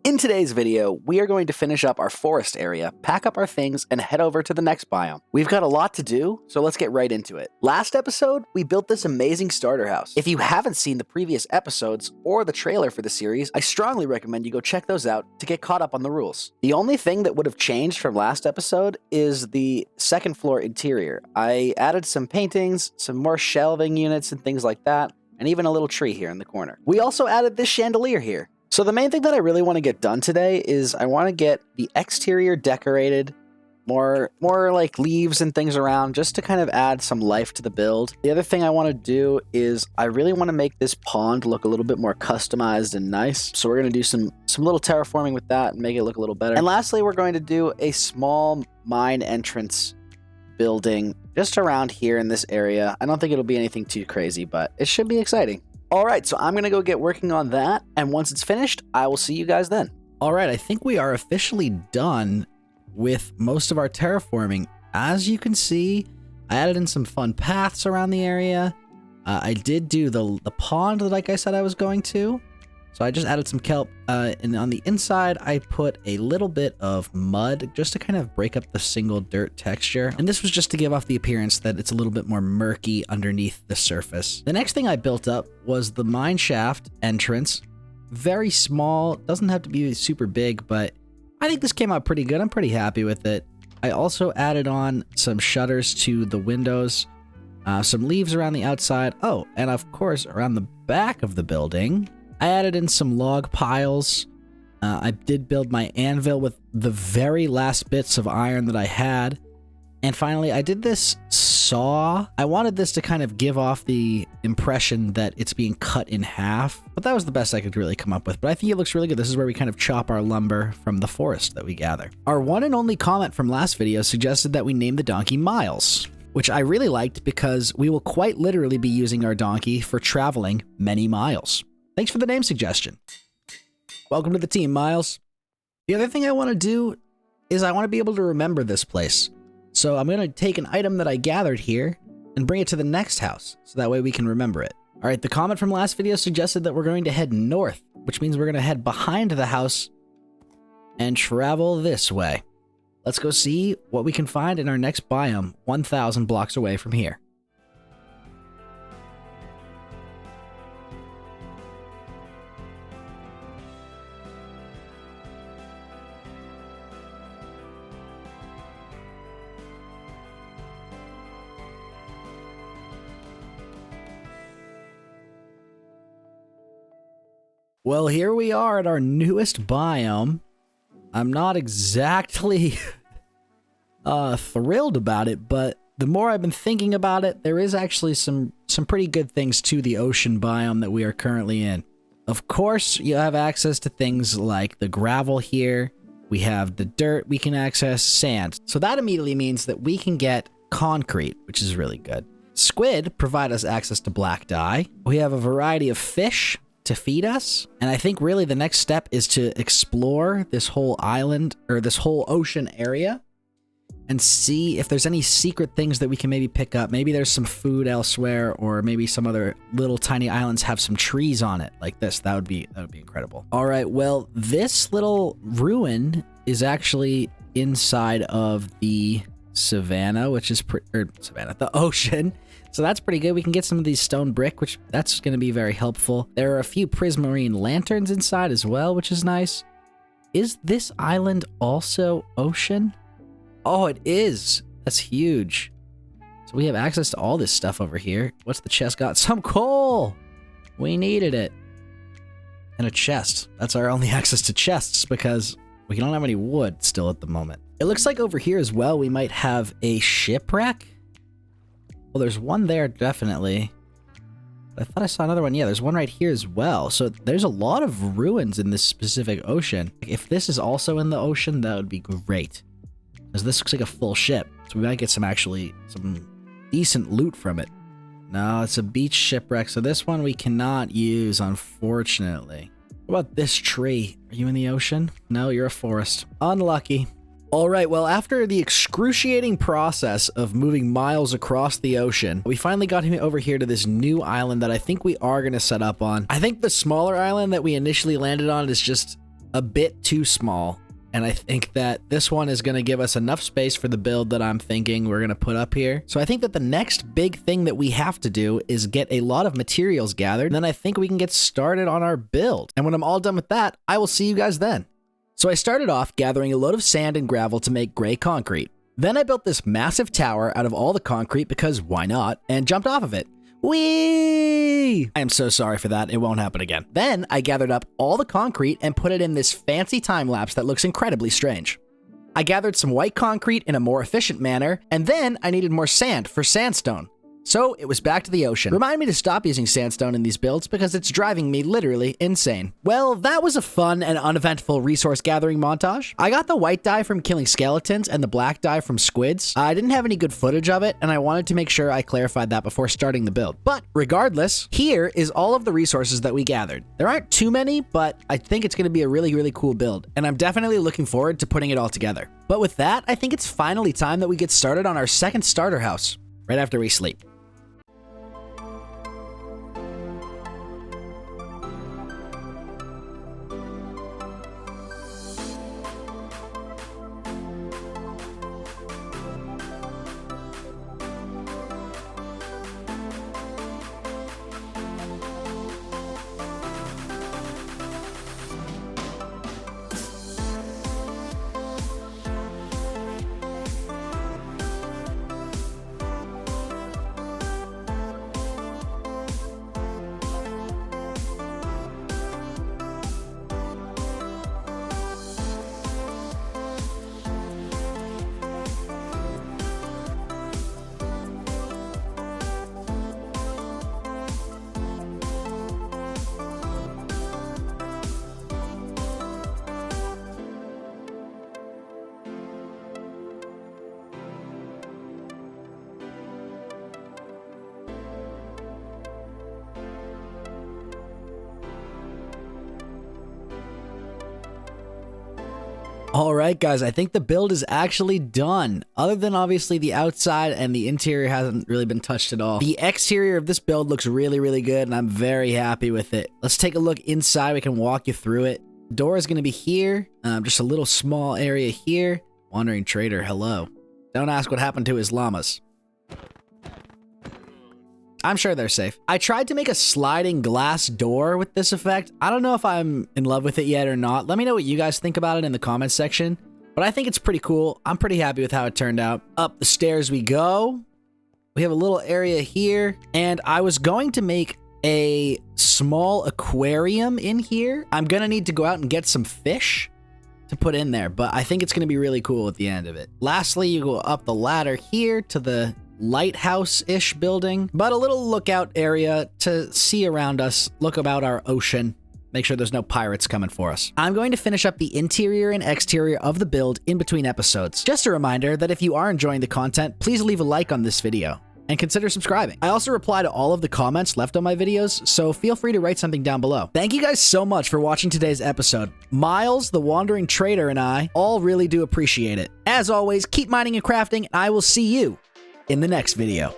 In today's video, we are going to finish up our forest area, pack up our things, and head over to the next biome. We've got a lot to do, so let's get right into it. Last episode, we built this amazing starter house. If you haven't seen the previous episodes or the trailer for the series, I strongly recommend you go check those out to get caught up on the rules. The only thing that would have changed from last episode is the second floor interior. I added some paintings, some more shelving units and things like that, and even a little tree here in the corner. We also added this chandelier here. So the main thing that I really want to get done today is I want to get the exterior decorated, more like leaves and things around, just to kind of add some life to the build. The other thing I want to do is I really want to make this pond look a little bit more customized and nice. So we're going to do some little terraforming with that and make it look a little better. And lastly, we're going to do a small mine entrance building just around here in this area. I don't think it'll be anything too crazy, but it should be exciting. All right, so I'm going to go get working on that, and once it's finished, I will see you guys then. All right, I think we are officially done with most of our terraforming. As you can see, I added in some fun paths around the area. I did do the pond like I said I was going to. So I just added some kelp, and on the inside, I put a little bit of mud just to kind of break up the single dirt texture. And this was just to give off the appearance that it's a little bit more murky underneath the surface. The next thing I built up was the mine shaft entrance. Very small, doesn't have to be super big, but I think this came out pretty good. I'm pretty happy with it. I also added on some shutters to the windows, some leaves around the outside. Oh, and of course, around the back of the building, I added in some log piles. I did build my anvil with the very last bits of iron that I had. And finally, I did this saw. I wanted this to kind of give off the impression that it's being cut in half, but that was the best I could really come up with. But I think it looks really good. This is where we kind of chop our lumber from the forest that we gather. Our one and only comment from last video suggested that we name the donkey Miles, which I really liked because we will quite literally be using our donkey for traveling many miles. Thanks for the name suggestion. Welcome to the team, Miles. The other thing I want to do is I want to be able to remember this place. So I'm going to take an item that I gathered here and bring it to the next house, so that way we can remember it. All right, the comment from last video suggested that we're going to head north, which means we're going to head behind the house and travel this way. Let's go see what we can find in our next biome, 1,000 blocks away from here. Well, here we are at our newest biome. I'm not exactly thrilled about it, but the more I've been thinking about it, there is actually some pretty good things to the ocean biome that we are currently in. Of course, you have access to things like the gravel here. We have the dirt, we can access sand. So that immediately means that we can get concrete, which is really good. Squid provide us access to black dye. We have a variety of fish to feed us, and I think really the next step is to explore this whole island or this whole ocean area and see if there's any secret things that we can maybe pick up. Maybe there's some food elsewhere, or maybe some other little tiny islands have some trees on it like this. That would be incredible. All right, well, this little ruin is actually inside of the savannah, which is the ocean. So that's pretty good. We can get some of these stone brick, which that's going to be very helpful. There are a few prismarine lanterns inside as well, which is nice. Is this island also ocean? Oh, it is. That's huge. So we have access to all this stuff over here. What's the chest got? Some coal! We needed it. And a chest. That's our only access to chests because we don't have any wood still at the moment. It looks like over here as well we might have a shipwreck. Well, there's one there, definitely. I thought I saw another one. Yeah, there's one right here as well. So there's a lot of ruins in this specific ocean. If this is also in the ocean, that would be great. Because this looks like a full ship. So we might get some decent loot from it. No, it's a beach shipwreck. So this one we cannot use, unfortunately. What about this tree? Are you in the ocean? No, you're a forest. Unlucky. All right, well, after the excruciating process of moving miles across the ocean, we finally got him over here to this new island that I think we are going to set up on. I think the smaller island that we initially landed on is just a bit too small. And I think that this one is going to give us enough space for the build that I'm thinking we're going to put up here. So I think that the next big thing that we have to do is get a lot of materials gathered. And then I think we can get started on our build. And when I'm all done with that, I will see you guys then. So I started off gathering a load of sand and gravel to make gray concrete. Then I built this massive tower out of all the concrete because why not, and jumped off of it. Whee! I am so sorry for that. It won't happen again. Then I gathered up all the concrete and put it in this fancy time lapse that looks incredibly strange. I gathered some white concrete in a more efficient manner, and then I needed more sand for sandstone. So it was back to the ocean. Remind me to stop using sandstone in these builds because it's driving me literally insane. Well, that was a fun and uneventful resource gathering montage. I got the white dye from killing skeletons and the black dye from squids. I didn't have any good footage of it, and I wanted to make sure I clarified that before starting the build. But regardless, here is all of the resources that we gathered. There aren't too many, but I think it's going to be a really, really cool build, and I'm definitely looking forward to putting it all together. But with that, I think it's finally time that we get started on our second starter house, right after we sleep. Alright guys, I think the build is actually done. Other than obviously the outside and the interior hasn't really been touched at all. The exterior of this build looks really, really good and I'm very happy with it. Let's take a look inside. We can walk you through it. Door is going to be here. Just a little small area here. Wandering trader, hello. Don't ask what happened to his llamas. I'm sure they're safe. I tried to make a sliding glass door with this effect. I don't know if I'm in love with it yet or not. Let me know what you guys think about it in the comments section. But I think it's pretty cool. I'm pretty happy with how it turned out. Up the stairs we go. We have a little area here. And I was going to make a small aquarium in here. I'm gonna need to go out and get some fish to put in there. But I think it's gonna be really cool at the end of it. Lastly, you go up the ladder here to the lighthouse-ish building, but a little lookout area to see around us, look about our ocean, make sure there's no pirates coming for us. I'm going to finish up the interior and exterior of the build in between episodes. Just a reminder that if you are enjoying the content, please leave a like on this video and consider subscribing. I also reply to all of the comments left on my videos, so feel free to write something down below. Thank you guys so much for watching today's episode. Miles, the Wandering Trader, and I all really do appreciate it. As always, keep mining and crafting, and I will see you in the next video.